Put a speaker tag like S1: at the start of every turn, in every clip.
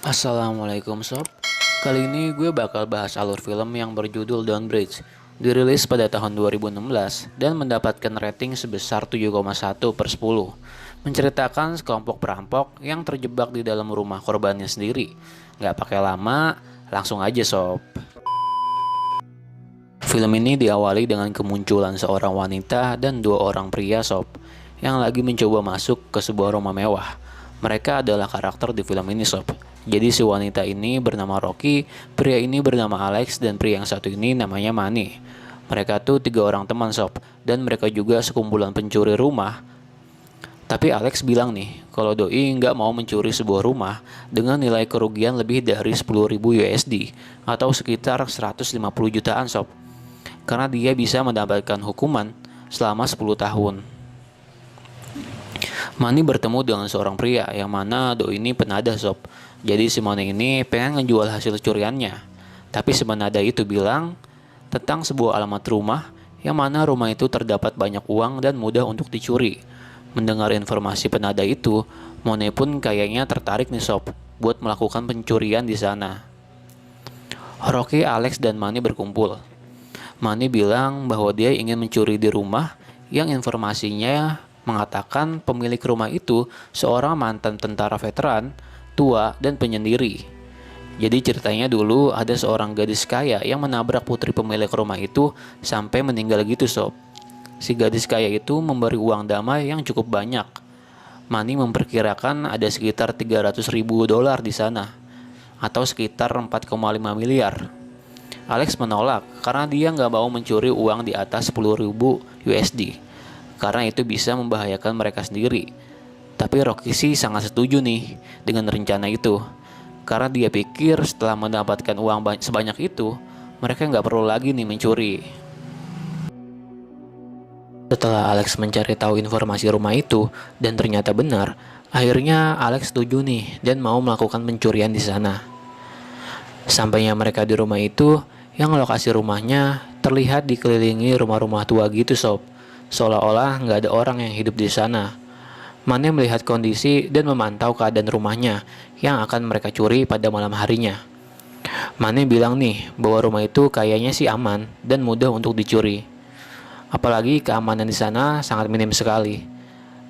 S1: Assalamualaikum sob. Kali ini gue bakal bahas alur film yang berjudul Downbridge. Dirilis pada tahun 2016 dan mendapatkan rating sebesar 7,1 per 10. Menceritakan sekelompok perampok yang terjebak di dalam rumah korbannya sendiri. Gak pakai lama, langsung aja sob. Film ini diawali dengan kemunculan seorang wanita dan dua orang pria sob yang lagi mencoba masuk ke sebuah rumah mewah. Mereka adalah karakter di film ini sob. Jadi si wanita ini bernama Rocky, pria ini bernama Alex, dan pria yang satu ini namanya Manny. Mereka tuh 3 orang teman sob, dan mereka juga sekumpulan pencuri rumah. Tapi Alex bilang nih, kalau Doi nggak mau mencuri sebuah rumah dengan nilai kerugian lebih dari 10.000 USD atau sekitar 150 jutaan sob. Karena dia bisa mendapatkan hukuman selama 10 tahun. Manny bertemu dengan seorang pria yang mana Doi ini penadah sob. Jadi si Manny ini pengen ngejual hasil curiannya. Tapi si penada itu bilang tentang sebuah alamat rumah yang mana rumah itu terdapat banyak uang dan mudah untuk dicuri. Mendengar informasi penada itu, Manny pun kayaknya tertarik nih sob buat melakukan pencurian di sana. Rocky, Alex, dan Manny berkumpul. Manny bilang bahwa dia ingin mencuri di rumah yang informasinya mengatakan pemilik rumah itu seorang mantan tentara veteran, tua, dan penyendiri. Jadi ceritanya dulu ada seorang gadis kaya yang menabrak putri pemilik rumah itu sampai meninggal gitu sob. Si gadis kaya itu memberi uang damai yang cukup banyak. Manny memperkirakan ada sekitar 300.000 dolar di sana, atau sekitar 4,5 miliar. Alex menolak karena dia nggak mau mencuri uang di atas 10.000 USD karena itu bisa membahayakan mereka sendiri. Tapi Rocky sih sangat setuju nih dengan rencana itu karena dia pikir setelah mendapatkan uang sebanyak itu mereka nggak perlu lagi nih mencuri. Setelah Alex mencari tahu informasi rumah itu dan ternyata benar, akhirnya Alex setuju nih dan mau melakukan pencurian di sana. Sampainya mereka di rumah itu, yang lokasi rumahnya terlihat dikelilingi rumah-rumah tua gitu sob, seolah-olah nggak ada orang yang hidup di sana. Manny melihat kondisi dan memantau keadaan rumahnya yang akan mereka curi pada malam harinya. Manny bilang nih bahwa rumah itu kayaknya sih aman dan mudah untuk dicuri. Apalagi keamanan di sana sangat minim sekali.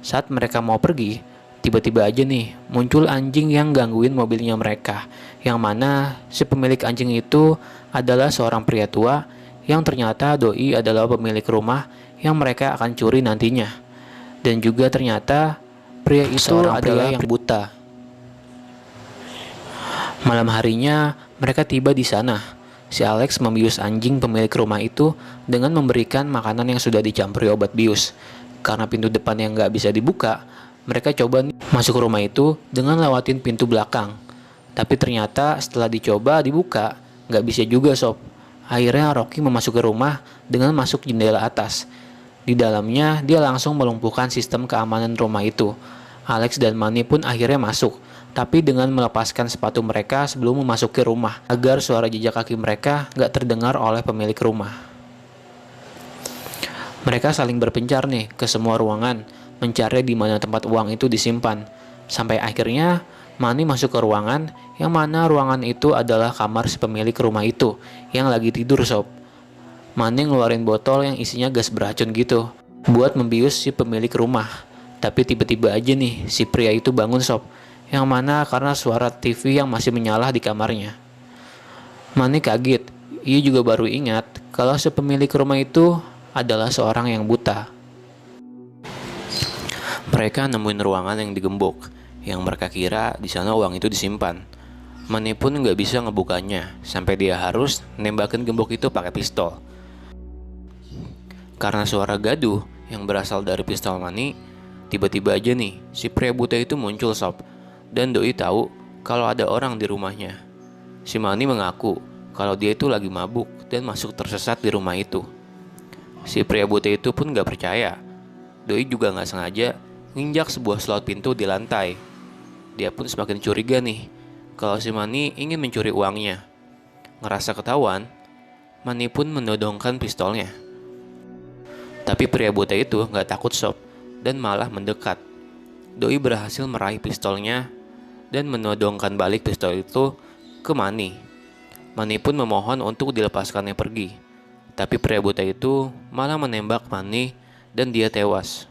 S1: Saat mereka mau pergi, tiba-tiba aja nih muncul anjing yang gangguin mobilnya mereka. Yang mana si pemilik anjing itu adalah seorang pria tua yang ternyata Doi adalah pemilik rumah yang mereka akan curi nantinya. Dan juga ternyata pria itu adalah yang buta. Malam harinya mereka tiba di sana. Si Alex membius anjing pemilik rumah itu dengan memberikan makanan yang sudah dicampuri obat bius. Karena pintu depan yang nggak bisa dibuka, mereka coba masuk ke rumah itu dengan lewatin pintu belakang. Tapi ternyata setelah dicoba dibuka, nggak bisa juga sob. Akhirnya Rocky memasuki rumah dengan masuk jendela atas. Di dalamnya dia langsung melumpuhkan sistem keamanan rumah itu. Alex dan Manny pun akhirnya masuk, tapi dengan melepaskan sepatu mereka sebelum memasuki rumah agar suara jejak kaki mereka nggak terdengar oleh pemilik rumah. Mereka saling berpencar nih ke semua ruangan, mencari di mana tempat uang itu disimpan. Sampai akhirnya Manny masuk ke ruangan yang mana ruangan itu adalah kamar si pemilik rumah itu yang lagi tidur sob. Manny ngeluarin botol yang isinya gas beracun gitu buat membius si pemilik rumah. Tapi tiba-tiba aja nih si pria itu bangun sob, yang mana karena suara TV yang masih menyala di kamarnya. Manny kaget, ia juga baru ingat kalau si pemilik rumah itu adalah seorang yang buta. Mereka nemuin ruangan yang digembok, yang mereka kira di sana uang itu disimpan. Manny pun nggak bisa ngebukanya, sampai dia harus nembakin gembok itu pakai pistol. Karena suara gaduh yang berasal dari pistol Manny, tiba-tiba aja nih si pria buta itu muncul sob, dan Doi tahu kalau ada orang di rumahnya. Si Manny mengaku kalau dia itu lagi mabuk dan masuk tersesat di rumah itu. Si pria buta itu pun gak percaya. Doi juga gak sengaja nginjak sebuah slot pintu di lantai. Dia pun semakin curiga nih kalau si Manny ingin mencuri uangnya. Ngerasa ketahuan, Manny pun menodongkan pistolnya. Tapi pria buta itu gak takut sob dan malah mendekat. Doi berhasil meraih pistolnya dan menodongkan balik pistol itu ke Manny. Manny pun memohon untuk dilepaskannya pergi. Tapi pria buta itu malah menembak Manny dan dia tewas.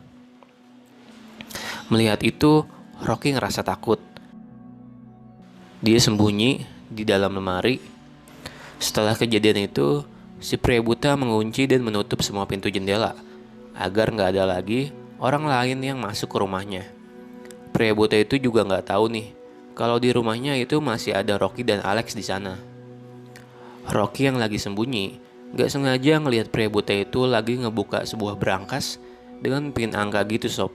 S1: Melihat itu, Rocky ngerasa takut. Dia sembunyi di dalam lemari. Setelah kejadian itu, si pria buta mengunci dan menutup semua pintu jendela agar nggak ada lagi orang lain yang masuk ke rumahnya. Pria buta itu juga nggak tahu nih kalau di rumahnya itu masih ada Rocky dan Alex di sana. Rocky yang lagi sembunyi nggak sengaja ngelihat pria buta itu lagi ngebuka sebuah brankas dengan pin angka gitu sob.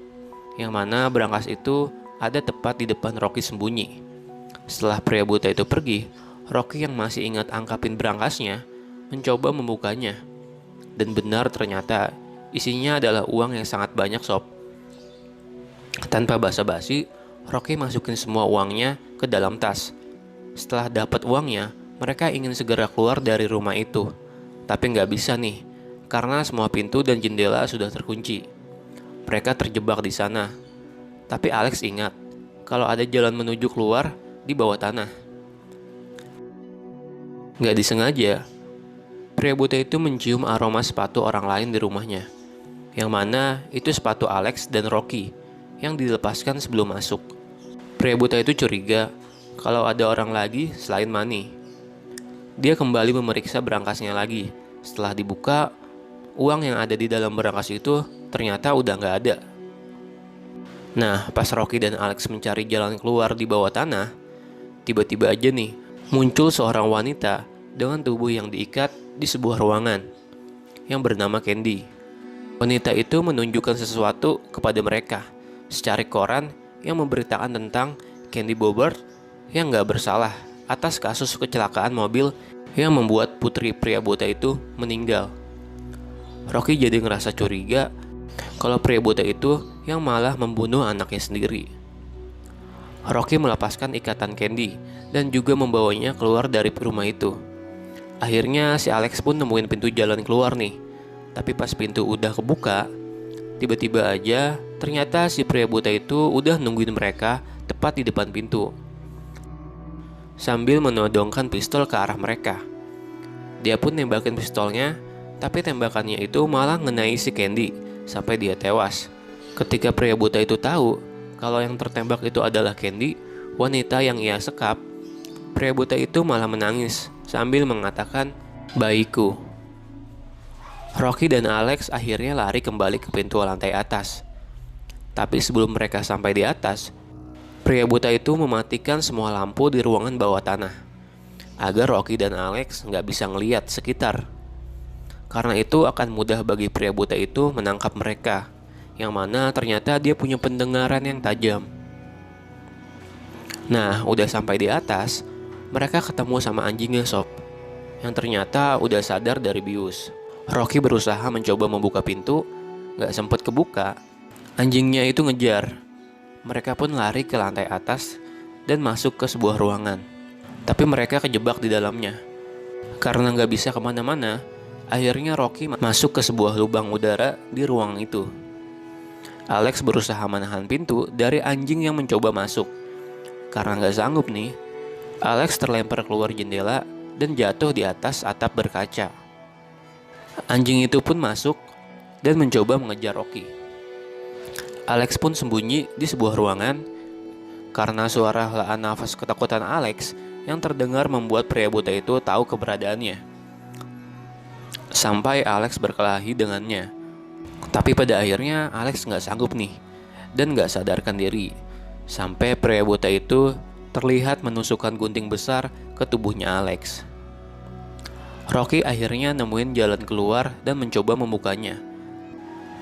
S1: Yang mana brankas itu ada tepat di depan Rocky sembunyi. Setelah pria buta itu pergi, Rocky yang masih ingat angka pin brankasnya mencoba membukanya. Dan benar ternyata isinya adalah uang yang sangat banyak sob. Tanpa basa-basi, Rocky masukin semua uangnya ke dalam tas. Setelah dapat uangnya, mereka ingin segera keluar dari rumah itu. Tapi nggak bisa nih, karena semua pintu dan jendela sudah terkunci. Mereka terjebak di sana. Tapi Alex ingat kalau ada jalan menuju keluar di bawah tanah. Nggak disengaja, pria buta itu mencium aroma sepatu orang lain di rumahnya. Yang mana itu sepatu Alex dan Rocky yang dilepaskan sebelum masuk. Pria buta itu curiga kalau ada orang lagi selain Manny. Dia kembali memeriksa brankasnya lagi. Setelah dibuka, uang yang ada di dalam brankas itu ternyata udah nggak ada. Nah, pas Rocky dan Alex mencari jalan keluar di bawah tanah, tiba-tiba aja nih muncul seorang wanita dengan tubuh yang diikat di sebuah ruangan yang bernama Candy. Wanita itu menunjukkan sesuatu kepada mereka, secari koran yang memberitakan tentang Candy Bobert yang nggak bersalah atas kasus kecelakaan mobil yang membuat putri pria buta itu meninggal. Rocky jadi ngerasa curiga kalau pria buta itu yang malah membunuh anaknya sendiri. Rocky melepaskan ikatan Candy dan juga membawanya keluar dari rumah itu. Akhirnya si Alex pun nemuin pintu jalan keluar nih. Tapi pas pintu udah kebuka, tiba-tiba aja ternyata si pria buta itu udah nungguin mereka tepat di depan pintu, sambil menodongkan pistol ke arah mereka. Dia pun nembakin pistolnya, tapi tembakannya itu malah ngenai si Candy sampai dia tewas. Ketika pria buta itu tahu kalau yang tertembak itu adalah Candy, wanita yang ia sekap, pria buta itu malah menangis sambil mengatakan, "Bayiku." Rocky dan Alex akhirnya lari kembali ke pintu lantai atas. Tapi sebelum mereka sampai di atas, pria buta itu mematikan semua lampu di ruangan bawah tanah agar Rocky dan Alex nggak bisa ngeliat sekitar. Karena itu akan mudah bagi pria buta itu menangkap mereka, yang mana ternyata dia punya pendengaran yang tajam. Nah, udah sampai di atas, mereka ketemu sama anjingnya sob, yang ternyata udah sadar dari bius. Rocky berusaha mencoba membuka pintu, gak sempet kebuka. Anjingnya itu ngejar. Mereka pun lari ke lantai atas dan masuk ke sebuah ruangan. Tapi mereka kejebak di dalamnya. Karena gak bisa kemana-mana, akhirnya Rocky masuk ke sebuah lubang udara di ruang itu. Alex berusaha menahan pintu dari anjing yang mencoba masuk. Karena gak sanggup nih, Alex terlempar keluar jendela dan jatuh di atas atap berkaca. Anjing itu pun masuk dan mencoba mengejar Rocky. Alex pun sembunyi di sebuah ruangan. Karena suara helaan nafas ketakutan Alex yang terdengar membuat pria buta itu tahu keberadaannya. Sampai Alex berkelahi dengannya. Tapi pada akhirnya Alex gak sanggup nih dan gak sadarkan diri. Sampai pria buta itu terlihat menusukkan gunting besar ke tubuhnya Alex. Rocky akhirnya nemuin jalan keluar dan mencoba membukanya.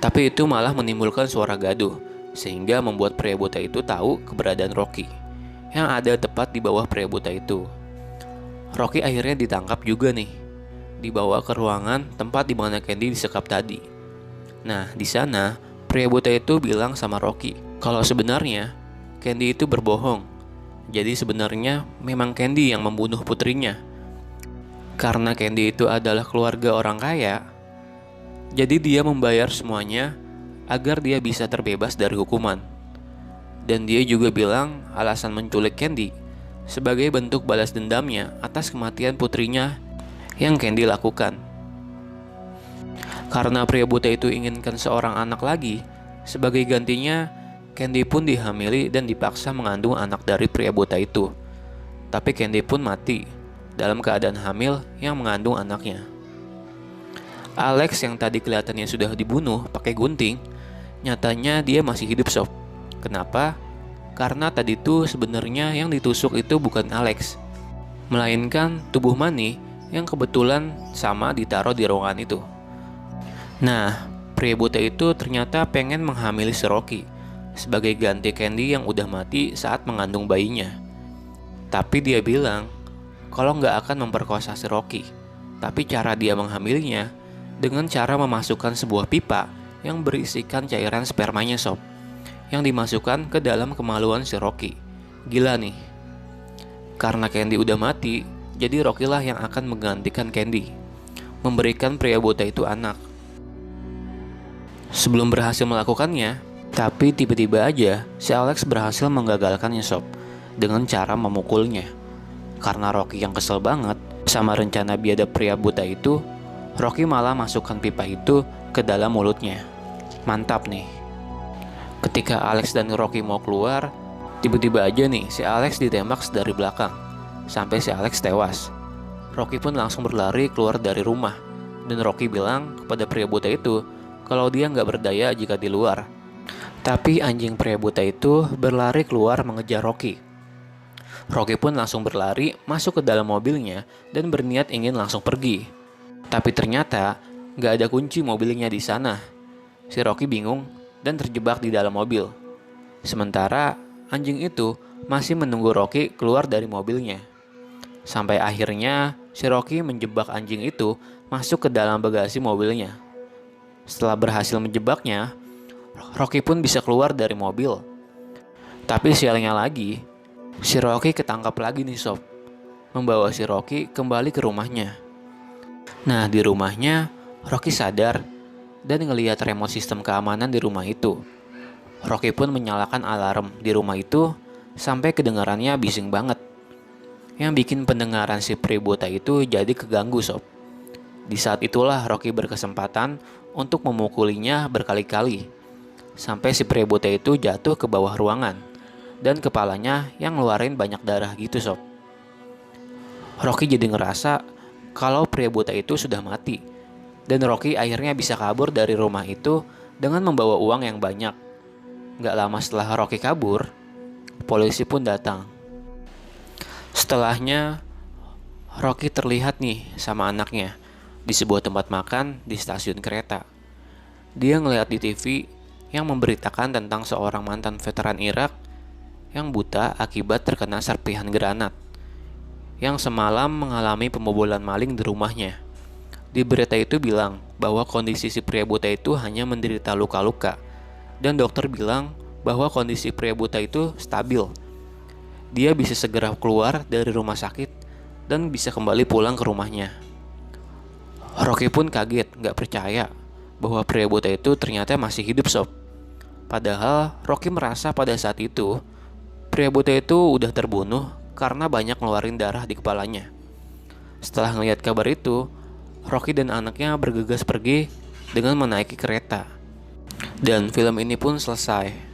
S1: Tapi itu malah menimbulkan suara gaduh, sehingga membuat pria buta itu tahu keberadaan Rocky, yang ada tepat di bawah pria buta itu. Rocky akhirnya ditangkap juga nih, dibawa ke ruangan tempat di mana Candy disekap tadi. Nah, di sana pria buta itu bilang sama Rocky kalau sebenarnya Candy itu berbohong. Jadi sebenarnya memang Candy yang membunuh putrinya. Karena Candy itu adalah keluarga orang kaya, jadi dia membayar semuanya agar dia bisa terbebas dari hukuman. Dan dia juga bilang alasan menculik Candy sebagai bentuk balas dendamnya atas kematian putrinya yang Candy lakukan. Karena pria buta itu inginkan seorang anak lagi, sebagai gantinya Candy pun dihamili dan dipaksa mengandung anak dari pria buta itu. Tapi Candy pun mati dalam keadaan hamil yang mengandung anaknya. Alex yang tadi kelihatannya sudah dibunuh pakai gunting, nyatanya dia masih hidup sob. Kenapa? Karena tadi tuh sebenarnya yang ditusuk itu bukan Alex, melainkan tubuh Manny yang kebetulan sama ditaruh di ruangan itu. Nah, pria buta itu ternyata pengen menghamili si Rocky sebagai ganti Candy yang udah mati saat mengandung bayinya. Tapi dia bilang kalau nggak akan memperkosa si Rocky, tapi cara dia menghamilinya dengan cara memasukkan sebuah pipa yang berisikan cairan spermanya sob, yang dimasukkan ke dalam kemaluan si Rocky. Gila nih. Karena Candy udah mati, jadi Rocky lah yang akan menggantikan Candy, memberikan pria buta itu anak. Sebelum berhasil melakukannya, tapi tiba-tiba aja si Alex berhasil menggagalkannya sob, dengan cara memukulnya. Karena Rocky yang kesel banget sama rencana biadab pria buta itu, Rocky malah masukkan pipa itu ke dalam mulutnya. Mantap nih. Ketika Alex dan Rocky mau keluar, tiba-tiba aja nih si Alex ditembak dari belakang, sampai si Alex tewas. Rocky pun langsung berlari keluar dari rumah, dan Rocky bilang kepada pria buta itu kalau dia nggak berdaya jika di luar. Tapi anjing pria buta itu berlari keluar mengejar Rocky. Rocky pun langsung berlari masuk ke dalam mobilnya dan berniat ingin langsung pergi. Tapi ternyata nggak ada kunci mobilnya di sana. Si Rocky bingung dan terjebak di dalam mobil. Sementara anjing itu masih menunggu Rocky keluar dari mobilnya. Sampai akhirnya si Rocky menjebak anjing itu masuk ke dalam bagasi mobilnya. Setelah berhasil menjebaknya, Rocky pun bisa keluar dari mobil. Tapi sialnya lagi, si Rocky ketangkap lagi nih sob, membawa si Rocky kembali ke rumahnya. Nah, di rumahnya Rocky sadar dan ngelihat remote sistem keamanan di rumah itu. Rocky pun menyalakan alarm di rumah itu sampai kedengarannya bising banget, yang bikin pendengaran si pria buta itu jadi keganggu sob. Di saat itulah Rocky berkesempatan untuk memukulinya berkali-kali, sampai si pria buta itu jatuh ke bawah ruangan dan kepalanya yang ngeluarin banyak darah gitu sob. Rocky jadi ngerasa kalau pria buta itu sudah mati, dan Rocky akhirnya bisa kabur dari rumah itu dengan membawa uang yang banyak. Gak lama setelah Rocky kabur, polisi pun datang. Setelahnya, Rocky terlihat nih sama anaknya di sebuah tempat makan di stasiun kereta. Dia ngeliat di TV yang memberitakan tentang seorang mantan veteran Irak yang buta akibat terkena serpihan granat, yang semalam mengalami pembobolan maling di rumahnya. Di berita itu bilang bahwa kondisi si pria buta itu hanya menderita luka-luka, dan dokter bilang bahwa kondisi pria buta itu stabil. Dia bisa segera keluar dari rumah sakit dan bisa kembali pulang ke rumahnya. Rocky pun kaget, gak percaya bahwa pria buta itu ternyata masih hidup sob. Padahal Rocky merasa pada saat itu pria buta itu udah terbunuh karena banyak ngeluarin darah di kepalanya. Setelah ngelihat kabar itu, Rocky dan anaknya bergegas pergi dengan menaiki kereta. Dan film ini pun selesai.